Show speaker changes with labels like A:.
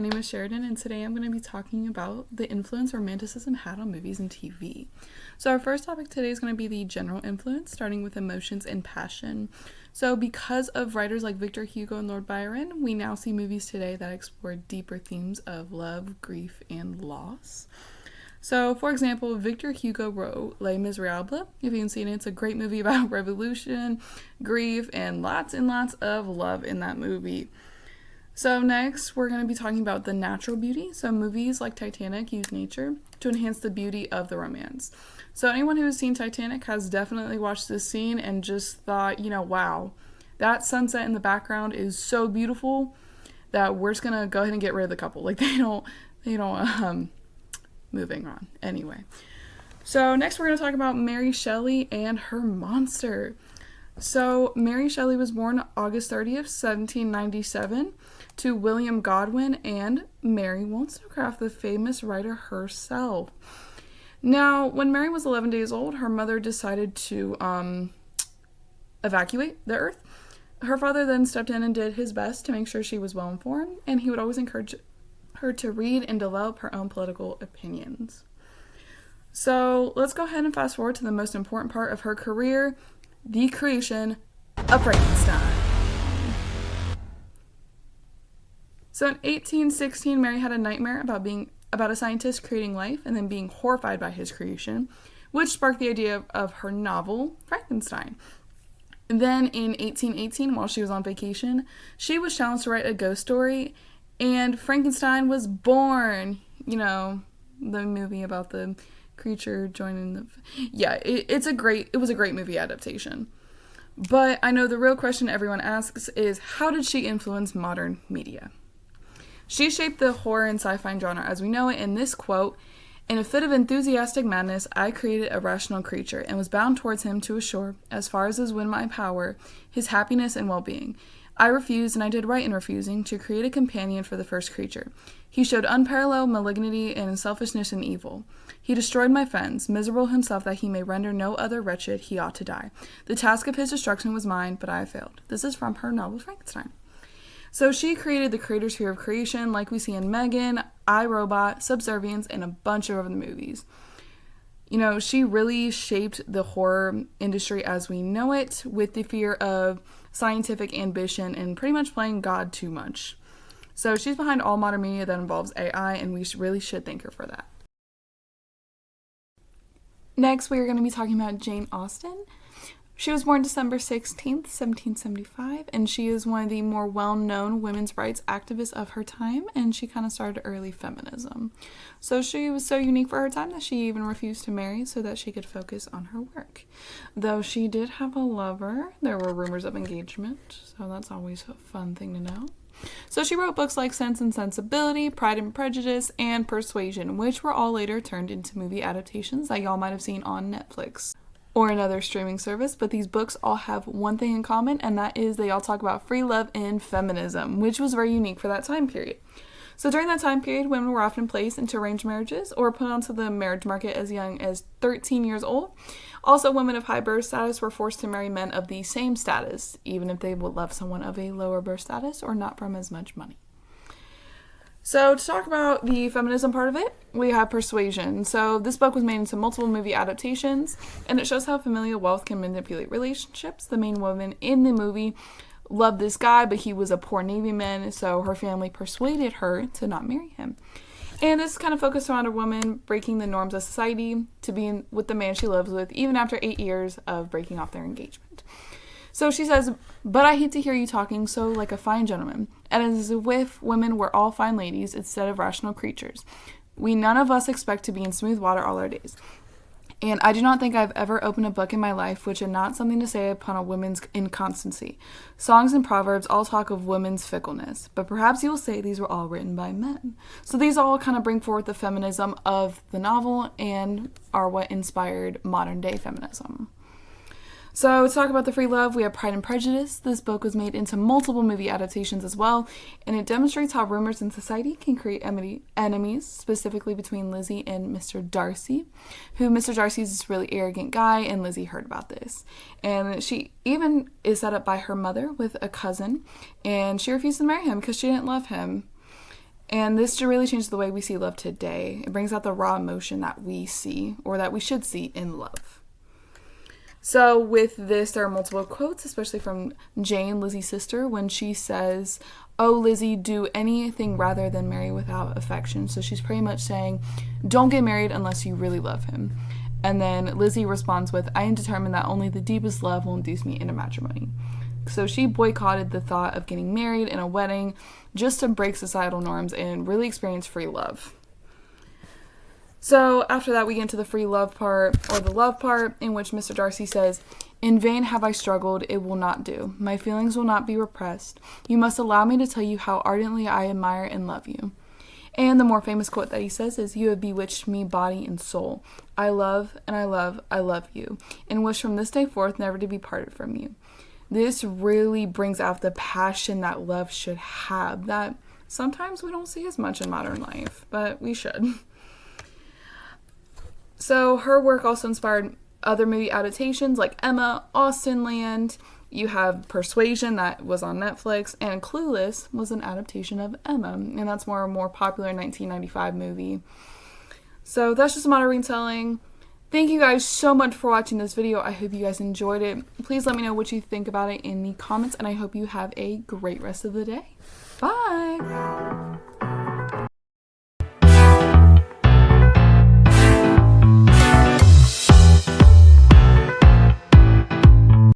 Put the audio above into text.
A: my name is Sheridan, and today I'm going to be talking about the influence Romanticism had on movies and TV. So our first topic today is going to be the general influence, starting with emotions and passion. So because of writers like Victor Hugo and Lord Byron, we now see movies today that explore deeper themes of love, grief, and loss. So, for example, Victor Hugo wrote Les Miserables. If you haven't seen it, it's a great movie about revolution, grief, and lots of love in that movie. So next, we're going to be talking about the natural beauty. So movies like Titanic use nature to enhance the beauty of the romance. So anyone who has seen Titanic has definitely watched this scene and just thought, wow, that sunset in the background is so beautiful that we're just going to go ahead and get rid of the couple. Like they don't, moving on. Anyway. So next we're going to talk about Mary Shelley and her monster. So Mary Shelley was born August 30th, 1797 to William Godwin and Mary Wollstonecraft, the famous writer herself. Now, when Mary was 11 days old, her mother decided to evacuate the earth. Her father then stepped in and did his best to make sure she was well informed, and he would always encourage her to read and develop her own political opinions. So let's go ahead and fast forward to the most important part of her career, the creation of Frankenstein. So in 1816, Mary had a nightmare about a scientist creating life and then being horrified by his creation, which sparked the idea of her novel, Frankenstein. Then in 1818, while she was on vacation, she was challenged to write a ghost story, and Frankenstein was born. The movie about the creature joining the... Yeah, it was a great movie adaptation. But I know the real question everyone asks is, how did she influence modern media? She shaped the horror and sci-fi genre as we know it in this quote, "In a fit of enthusiastic madness, I created a rational creature and was bound towards him to assure, as far as is within my power, his happiness and well-being. I refused, and I did right in refusing, to create a companion for the first creature. He showed unparalleled malignity and selfishness and evil. He destroyed my friends, miserable himself that he may render no other wretched, he ought to die. The task of his destruction was mine, but I failed." This is from her novel Frankenstein. So she created the creator's fear of creation, like we see in Megan, I, Robot, Subservience, and a bunch of other movies. She really shaped the horror industry as we know it, with the fear of scientific ambition and pretty much playing God too much. So she's behind all modern media that involves AI, and we really should thank her for that. Next, we are going to be talking about Jane Austen. She was born December 16th, 1775, and she is one of the more well-known women's rights activists of her time, and she kind of started early feminism. So she was so unique for her time that she even refused to marry so that she could focus on her work. Though she did have a lover, there were rumors of engagement, so that's always a fun thing to know. So she wrote books like Sense and Sensibility, Pride and Prejudice, and Persuasion, which were all later turned into movie adaptations that y'all might have seen on Netflix or another streaming service, but these books all have one thing in common, and that is they all talk about free love and feminism, which was very unique for that time period. So during that time period, women were often placed into arranged marriages or put onto the marriage market as young as 13 years old. Also, women of high birth status were forced to marry men of the same status, even if they would love someone of a lower birth status or not from as much money. So to talk about the feminism part of it, we have Persuasion. So this book was made into multiple movie adaptations, and it shows how familial wealth can manipulate relationships. The main woman in the movie loved this guy, but he was a poor Navy man, so her family persuaded her to not marry him. And this kind of focused around a woman breaking the norms of society to be with the man she lives with, even after 8 years of breaking off their engagement. So she says, "But I hate to hear you talking so like a fine gentleman, and as if women were all fine ladies instead of rational creatures. We none of us expect to be in smooth water all our days. And I do not think I've ever opened a book in my life which had not something to say upon a woman's inconstancy. Songs and proverbs all talk of women's fickleness, but perhaps you will say these were all written by men." So these all kind of bring forth the feminism of the novel and are what inspired modern day feminism. So to talk about the free love, we have Pride and Prejudice. This book was made into multiple movie adaptations as well, and it demonstrates how rumors in society can create enemies, specifically between Lizzie and Mr. Darcy, who Mr. Darcy is this really arrogant guy, and Lizzie heard about this. And she even is set up by her mother with a cousin, and she refused to marry him because she didn't love him. And this really changed the way we see love today. It brings out the raw emotion that we see, or that we should see, in love. So with this, there are multiple quotes, especially from Jane, Lizzie's sister, when she says, "Oh, Lizzie, do anything rather than marry without affection." So she's pretty much saying, don't get married unless you really love him. And then Lizzie responds with, "I am determined that only the deepest love will induce me into matrimony." So she boycotted the thought of getting married in a wedding just to break societal norms and really experience free love. So after that, we get into the free love part, or the love part, in which Mr. Darcy says, "In vain have I struggled, it will not do. My feelings will not be repressed. You must allow me to tell you how ardently I admire and love you." And the more famous quote that he says is, "You have bewitched me body and soul. I love, and I love you, and wish from this day forth never to be parted from you." This really brings out the passion that love should have, that sometimes we don't see as much in modern life, but we should. So her work also inspired other movie adaptations like Emma, Austen Land. You have Persuasion that was on Netflix, and Clueless was an adaptation of Emma, and that's more popular 1995 movie. So that's just a modern retelling. Thank you guys so much for watching this video. I hope you guys enjoyed it. Please let me know what you think about it in the comments, and I hope you have a great rest of the day. Bye!